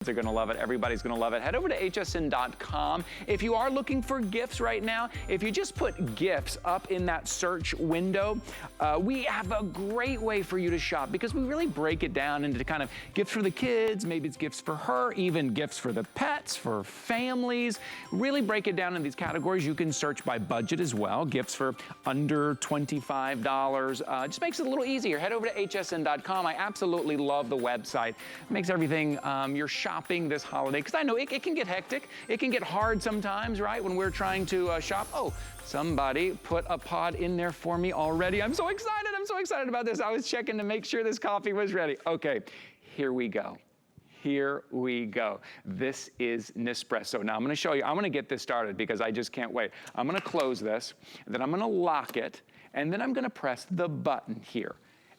They're gonna love it. Everybody's gonna love it. Head over to hsn.com. If you are looking for gifts right now, if you just put gifts up in that search window, we have a great way for you to shop because we really break it down into kind of gifts for the kids, maybe it's gifts for her, even gifts for the pets, for families. Really break it down in these categories. You can search by budget as well. Gifts for under $25. Just makes it a little easier. Head over to hsn.com. I absolutely love the website. It makes everything, your shopping this holiday, because I know it can get hectic. It can get hard sometimes, right, when we're trying to shop. Oh, somebody put a pod in there for me already. I'm so excited. I'm so excited about this. I was checking to make sure this coffee was ready. Okay, here we go. Here we go. This is Nespresso. Now I'm gonna show you, I'm gonna get this started because I just can't wait. I'm gonna close this, then I'm gonna lock it, and then I'm gonna press the button here.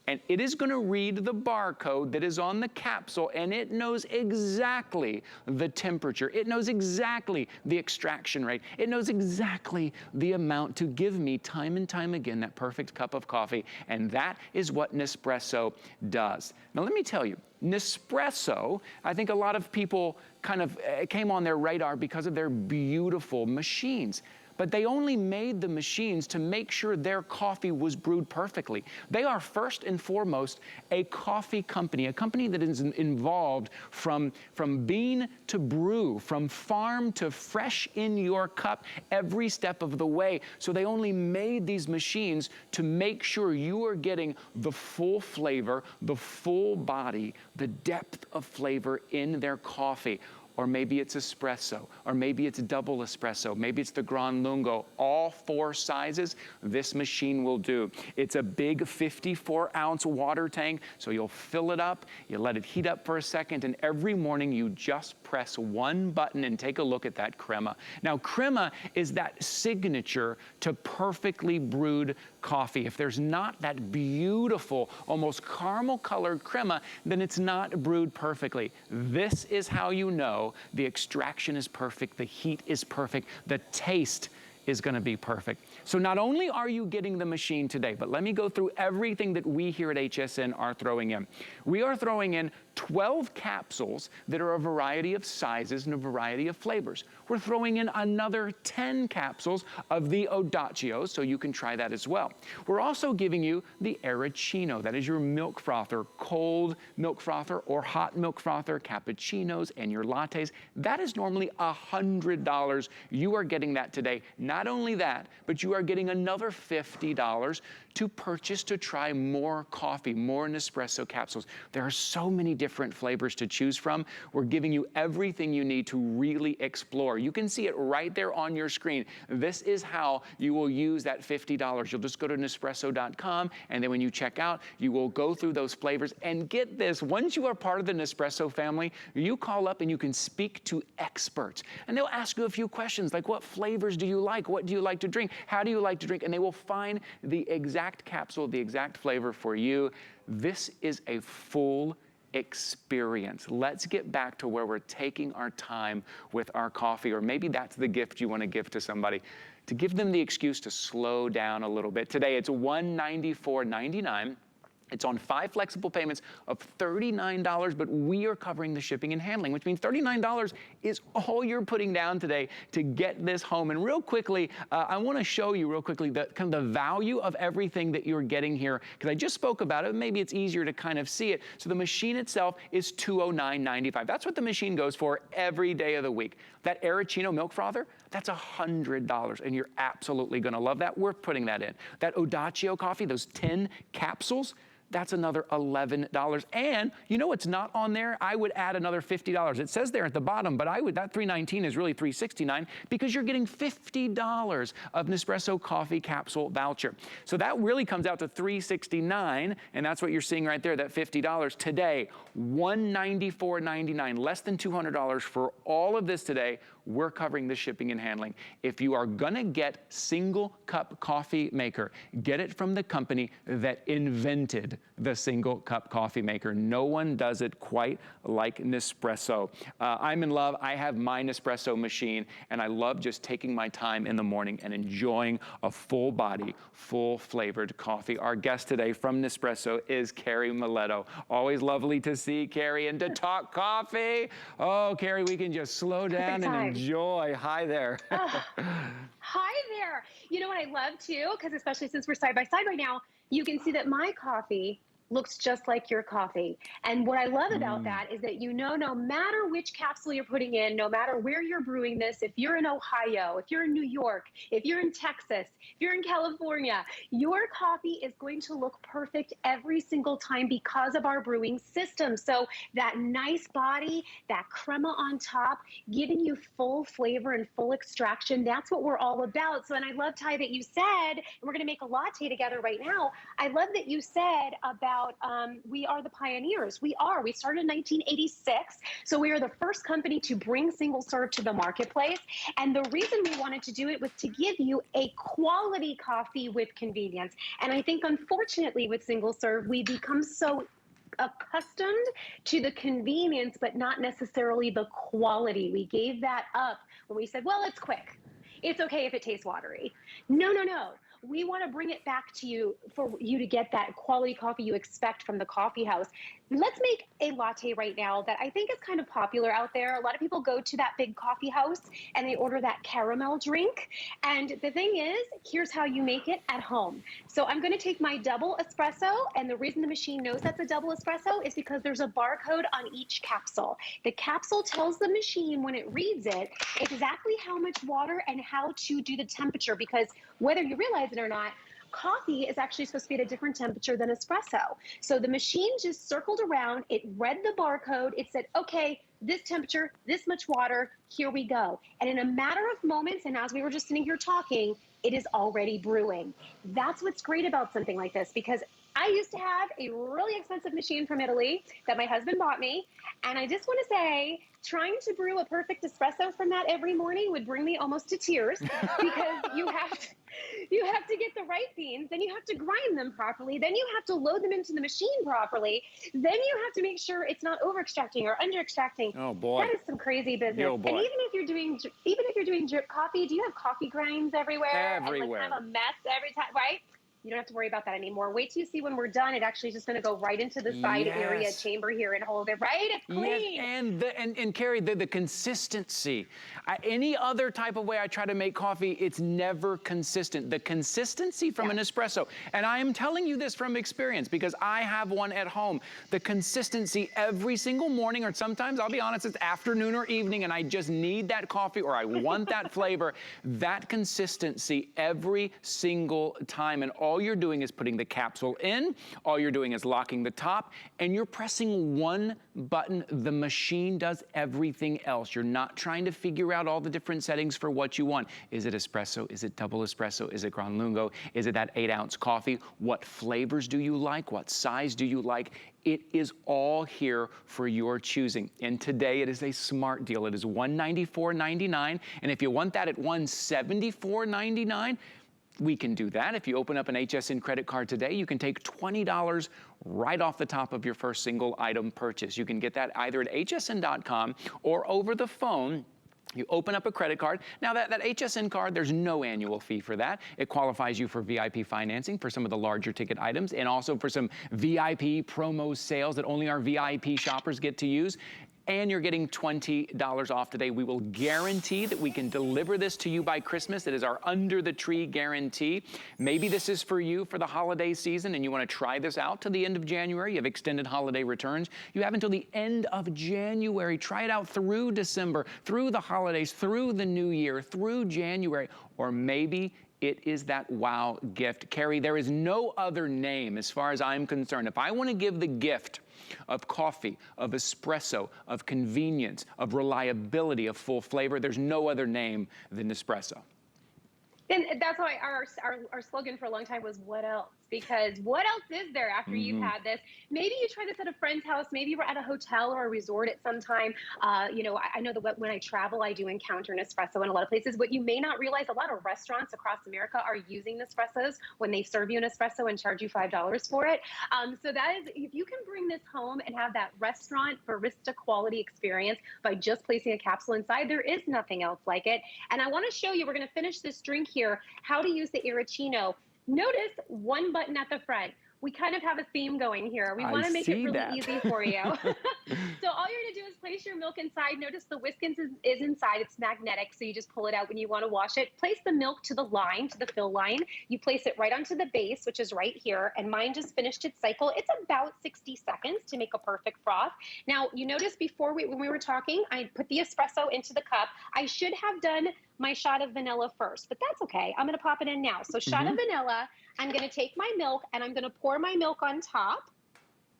And it is gonna read the barcode that is on the capsule, and it knows exactly the temperature. It knows exactly the extraction rate. It knows exactly the amount to give me time and time again that perfect cup of coffee. And that is what Nespresso does. Now let me tell you, Nespresso, I think a lot of people kind of came on their radar because of their beautiful machines. But they only made the machines to make sure their coffee was brewed perfectly. They are first and foremost a coffee company, a company that is involved from bean to brew, from farm to fresh in your cup, every step of the way. So they only made these machines to make sure you are getting the full flavor, the full body, the depth of flavor in their coffee. Or maybe it's espresso, or maybe it's double espresso, maybe it's the Gran Lungo. All 4 sizes, this machine will do. It's a big 54-ounce water tank, so you'll fill it up, you let it heat up for a second, and every morning you just press one button and take a look at that crema. Now, crema is that signature to perfectly brewed coffee. If there's not that beautiful, almost caramel-colored crema, then it's not brewed perfectly. This is how you know the extraction is perfect, the heat is perfect, the taste is gonna be perfect. So not only are you getting the machine today, but let me go through everything that we here at HSN are throwing in. We are throwing in 12 capsules that are a variety of sizes and a variety of flavors. We're throwing in another 10 capsules of the Odacio, so you can try that as well. We're also giving you the Arancino. That is your milk frother, cold milk frother or hot milk frother, cappuccinos and your lattes. That is normally $100. You are getting that today. Not only that, but you are getting another $50 to purchase to try more coffee, more Nespresso capsules. There are so many different flavors to choose from. We're giving you everything you need to really explore. You can see it right there on your screen. This is how you will use that $50. You'll just go to Nespresso.com, and then when you check out, you will go through those flavors. And get this, once you are part of the Nespresso family, you call up and you can speak to experts. And they'll ask you a few questions like, what flavors do you like? What do you like to drink? How do you like to drink? And they will find the exact capsule, the exact flavor for you. This is a full experience. Let's get back to where we're taking our time with our coffee, or maybe that's the gift you want to give to somebody, to give them the excuse to slow down a little bit. Today it's $194.99. It's on 5 flexible payments of $39, but we are covering the shipping and handling, which means $39 is all you're putting down today to get this home. And real quickly, I wanna show you real quickly the kind of the value of everything that you're getting here, because I just spoke about it. Maybe it's easier to kind of see it. So the machine itself is $209.95. That's what the machine goes for every day of the week. That Arancino milk frother, that's $100, and you're absolutely gonna love that. We're putting that in. That Odacio coffee, those 10 capsules, that's another $11. And you know what's not on there? I would add another $50. It says there at the bottom, but that $319 is really $369 because you're getting $50 of Nespresso coffee capsule voucher. So that really comes out to $369, and that's what you're seeing right there, that $50. Today, $194.99, less than $200 for all of this today. We're covering the shipping and handling. If you are gonna get single cup coffee maker, get it from the company that invented the single cup coffee maker. No one does it quite like Nespresso. I'm in love. I have my Nespresso machine, and I love just taking my time in the morning and enjoying a full body, full flavored coffee. Our guest today from Nespresso is Carrie Mileto. Always lovely to see Carrie and to talk coffee. Oh, Carrie, we can just slow down and enjoy. Hi there. Hi there. You know what I love too, because especially since we're side by side right now, you can see that my coffee looks just like your coffee. And what I love about that is that, you know, no matter which capsule you're putting in, no matter where you're brewing this, if you're in Ohio, if you're in New York, if you're in Texas, if you're in California, your coffee is going to look perfect every single time because of our brewing system. So that nice body, that crema on top, giving you full flavor and full extraction, that's what we're all about. So, and I love, Ty, that you said, and we're gonna make a latte together right now, I love that you said about we are the pioneers. We started in 1986. So we are the first company to bring single serve to the marketplace. And the reason we wanted to do it was to give you a quality coffee with convenience. And I think unfortunately with single serve, we become so accustomed to the convenience, but not necessarily the quality. We gave that up when we said, well, it's quick. It's okay if it tastes watery. No, no, no. We want to bring it back to you for you to get that quality coffee you expect from the coffee house. Let's make a latte right now that I think is kind of popular out there. A lot of people go to that big coffee house and they order that caramel drink. And the thing is, here's how you make it at home. So I'm going to take my double espresso, and the reason the machine knows that's a double espresso is because there's a barcode on each capsule. The capsule tells the machine when it reads it exactly how much water and how to do the temperature, because whether you realize it or not, coffee is actually supposed to be at a different temperature than espresso. So the machine just circled around, it read the barcode, it said, okay, this temperature, this much water, here we go. And in a matter of moments, and as we were just sitting here talking, it is already brewing. That's what's great about something like this, because I used to have a really expensive machine from Italy that my husband bought me. And I just want to say, trying to brew a perfect espresso from that every morning would bring me almost to tears, because you have to get the right beans, then you have to grind them properly, then you have to load them into the machine properly, then you have to make sure it's not over extracting or under extracting. Oh boy, that is some crazy business. Oh boy. And even if you're doing drip coffee, do you have coffee grinds everywhere? Everywhere. And like kind of a mess every time, right? You don't have to worry about that anymore. Wait till you see when we're done. It actually is just going to go right into the side area chamber here and hold it, right? It's clean. Yes, and Carrie, the consistency. Any other type of way I try to make coffee, it's never consistent. The consistency from an espresso, and I am telling you this from experience because I have one at home. The consistency every single morning, or sometimes, I'll be honest, it's afternoon or evening, and I just need that coffee or I want that flavor. That consistency every single time, and all you're doing is putting the capsule in, all you're doing is locking the top, and you're pressing one button. The machine does everything else. You're not trying to figure out all the different settings for what you want. Is it espresso? Is it double espresso? Is it Gran Lungo? Is it that 8-ounce coffee? What flavors do you like? What size do you like? It is all here for your choosing. And today it is a smart deal. It is $194.99. And if you want that at $174.99, we can do that. If you open up an HSN credit card today, you can take $20 right off the top of your first single item purchase. You can get that either at hsn.com or over the phone. You open up a credit card. Now that HSN card, there's no annual fee for that. It qualifies you for VIP financing for some of the larger ticket items and also for some VIP promo sales that only our VIP shoppers get to use. And you're getting $20 off today. We will guarantee that we can deliver this to you by Christmas. It is our under the tree guarantee. Maybe this is for you for the holiday season and you want to try this out to the end of January. You have extended holiday returns. You have until the end of January. Try it out through December, through the holidays, through the new year, through January, or maybe it is that wow gift. Carrie, there is no other name as far as I'm concerned. If I want to give the gift of coffee, of espresso, of convenience, of reliability, of full flavor, there's no other name than Nespresso. And that's why our slogan for a long time was, what else? because what else is there after you've had this? Maybe you try this at a friend's house. Maybe you were at a hotel or a resort at some time. You know, I know that when I travel, I do encounter Nespresso in a lot of places. What you may not realize, a lot of restaurants across America are using Nespressos when they serve you an espresso and charge you $5 for it. So that is, if you can bring this home and have that restaurant barista quality experience by just placing a capsule inside, there is nothing else like it. And I want to show you, we're going to finish this drink here, how to use the Irachino. Notice one button at the front. We kind of have a theme going here. We want to make it really easy for you. So all you're going to do is place your milk inside. Notice the whiskins is inside. It's magnetic, so you just pull it out when you want to wash it. Place the milk to the line, to the fill line. You place it right onto the base, which is right here, and mine just finished its cycle. It's about 60 seconds to make a perfect froth. Now, you notice before when we were talking, I put the espresso into the cup. I should have done my shot of vanilla first, but that's okay. I'm going to pop it in now. So shot of vanilla. I'm going to take my milk and I'm going to pour my milk on top.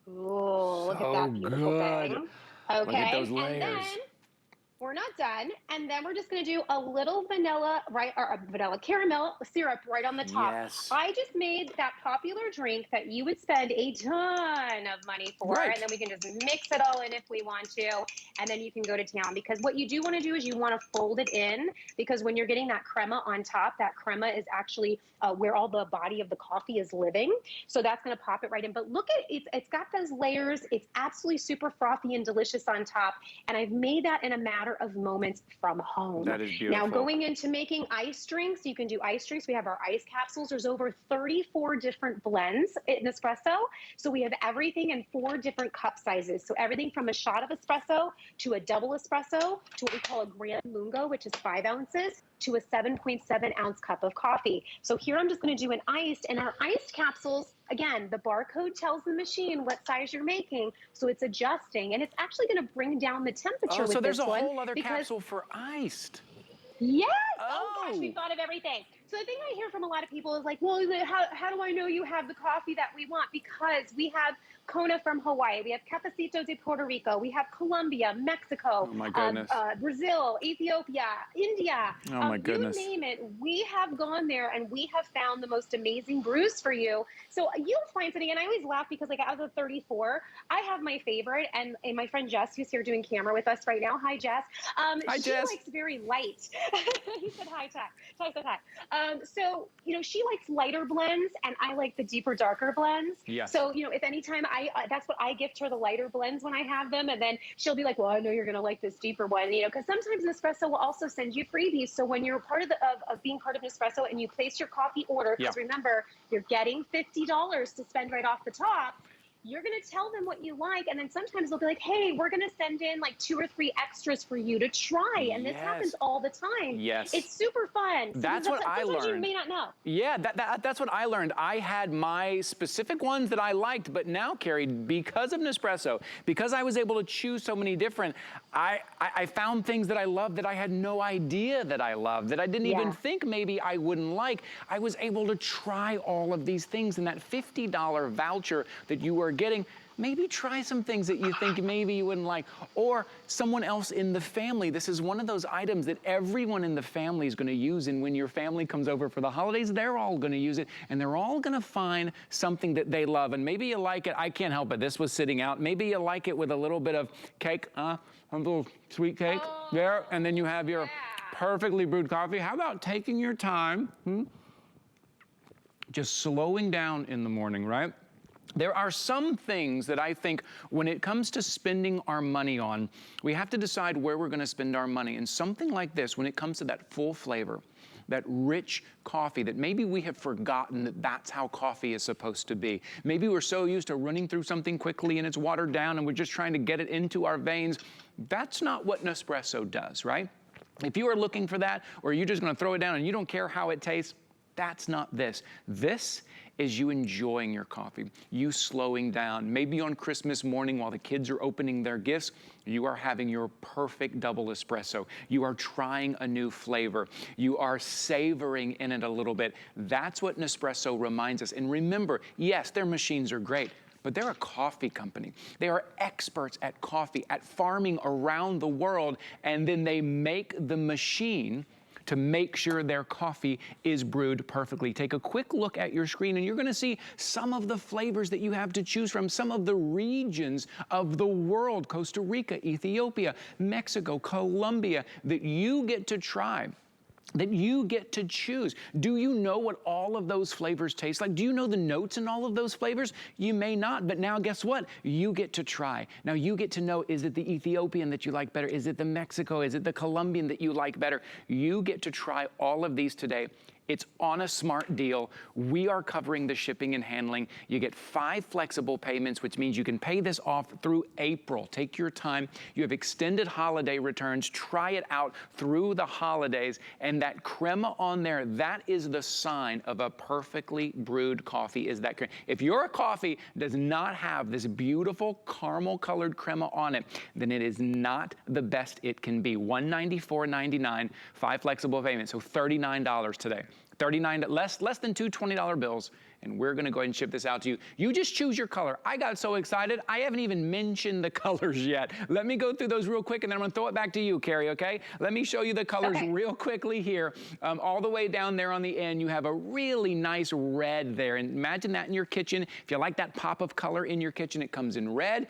Ooh, look at that beautiful thing. Okay. Look at those layers. And then we're not done. And then we're just going to do a little vanilla, or a vanilla caramel syrup right on the top. Yes. I just made that popular drink that you would spend a ton of money for. Right. And then we can just mix it all in if we want to. And then you can go to town, because what you do want to do is you want to fold it in, because when you're getting that crema on top, that crema is actually where all the body of the coffee is living. So that's going to pop it right in. But look at it, it's got those layers. It's absolutely super frothy and delicious on top. And I've made that in a matter of moments from home. That is beautiful. Now, going into making ice drinks, you can do ice drinks. We have our ice capsules. There's over 34 different blends in espresso. So we have everything in 4 different cup sizes. So everything from a shot of espresso to a double espresso to what we call a Grand Lungo, which is 5 ounces, to a 7.7 ounce cup of coffee. So here I'm just going to do an iced, and our iced capsules, again, the barcode tells the machine what size you're making, so it's adjusting, and it's actually going to bring down the temperature with this one. So there's a whole other capsule for iced. Yes. Oh gosh, we thought of everything. So the thing I hear from a lot of people is like, well, how do I know you have the coffee that we want? Because we have Kona from Hawaii, we have Cafecito de Puerto Rico, we have Colombia, Mexico, oh my goodness. Brazil, Ethiopia, India. Oh my goodness. You name it, we have gone there and we have found the most amazing brews for you. So you'll find something, and I always laugh because, like, out of the 34, I have my favorite, and my friend Jess, who's here doing camera with us right now. Hi, Jess. Hi, she Jess. likes very light. He said hi, Ty. Ty said hi. So, you know, she likes lighter blends, and I like the deeper, darker blends. Yes. So, you know, if anytime that's what I gift her, the lighter blends when I have them, and then she'll be like, well, I know you're going to like this deeper one, you know, because sometimes Nespresso will also send you freebies. So when you're part of being part of Nespresso and you place your coffee order, because remember, you're getting $50 to spend right off the top, you're going to tell them what you like, and then sometimes they'll be like, hey, we're going to send in like 2 or 3 extras for you to try, and this happens all the time. Yes. It's super fun. So that's what I learned. You may not know. Yeah, that's what I learned. I had my specific ones that I liked, but now, Carrie, because of Nespresso, because I was able to choose so many different, I found things that I loved that I had no idea that I loved, that I didn't even think maybe I wouldn't like. I was able to try all of these things, and that $50 voucher that you were getting, maybe try some things that you think maybe you wouldn't like, or someone else in the family. This is one of those items that everyone in the family is going to use, and when your family comes over for the holidays, they're all going to use it, and they're all going to find something that they love, and maybe you like it. I can't help it. This was sitting out. Maybe you like it with a little bit of cake, a little sweet cake there, and then you have your perfectly brewed coffee. How about taking your time, just slowing down in the morning, right? There are some things that I think when it comes to spending our money on, we have to decide where we're going to spend our money. And something like this, when it comes to that full flavor, that rich coffee, that maybe we have forgotten that that's how coffee is supposed to be. Maybe we're so used to running through something quickly and it's watered down and we're just trying to get it into our veins. That's not what Nespresso does, right? If you are looking for that, or you're just going to throw it down and you don't care how it tastes, that's not this. This is you enjoying your coffee, you slowing down. Maybe on Christmas morning while the kids are opening their gifts, you are having your perfect double espresso. You are trying a new flavor. You are savoring in it a little bit. That's what Nespresso reminds us. And remember, yes, their machines are great, but they're a coffee company. They are experts at coffee, at farming around the world, and then they make the machine to make sure their coffee is brewed perfectly. Take a quick look at your screen and you're gonna see some of the flavors that you have to choose from, some of the regions of the world, Costa Rica, Ethiopia, Mexico, Colombia, that you get to try, that you get to choose. Do you know what all of those flavors taste like? Do you know the notes in all of those flavors? You may not, but now guess what? You get to try. Now you get to know, is it the Ethiopian that you like better? Is it the Mexico? Is it the Colombian that you like better? You get to try all of these today. It's on a smart deal. We are covering the shipping and handling. You get 5 flexible payments, which means you can pay this off through April. Take your time. You have extended holiday returns. Try it out through the holidays. And that crema on there, that is the sign of a perfectly brewed coffee, is that crema. If your coffee does not have this beautiful caramel colored crema on it, then it is not the best it can be. $194.99, 5 flexible payments, so $39 today. Less than two $20 bills, and we're gonna go ahead and ship this out to you. You just choose your color. I got so excited, I haven't even mentioned the colors yet. Let me go through those real quick, and then I'm gonna throw it back to you, Carrie, okay? Let me show you the colors real quickly here. All the way down there on the end, you have a really nice red there, and imagine that in your kitchen. If you like that pop of color in your kitchen, it comes in red.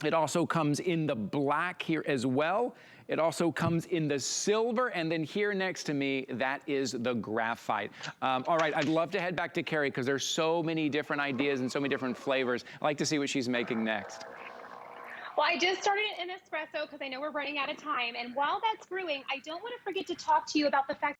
It also comes in the black here as well. It also comes in the silver, and then here next to me, that is the graphite. All right, I'd love to head back to Carrie because there's so many different ideas and so many different flavors. I'd like to see what she's making next. Well, I just started an espresso because I know we're running out of time. And while that's brewing, I don't want to forget to talk to you about the fact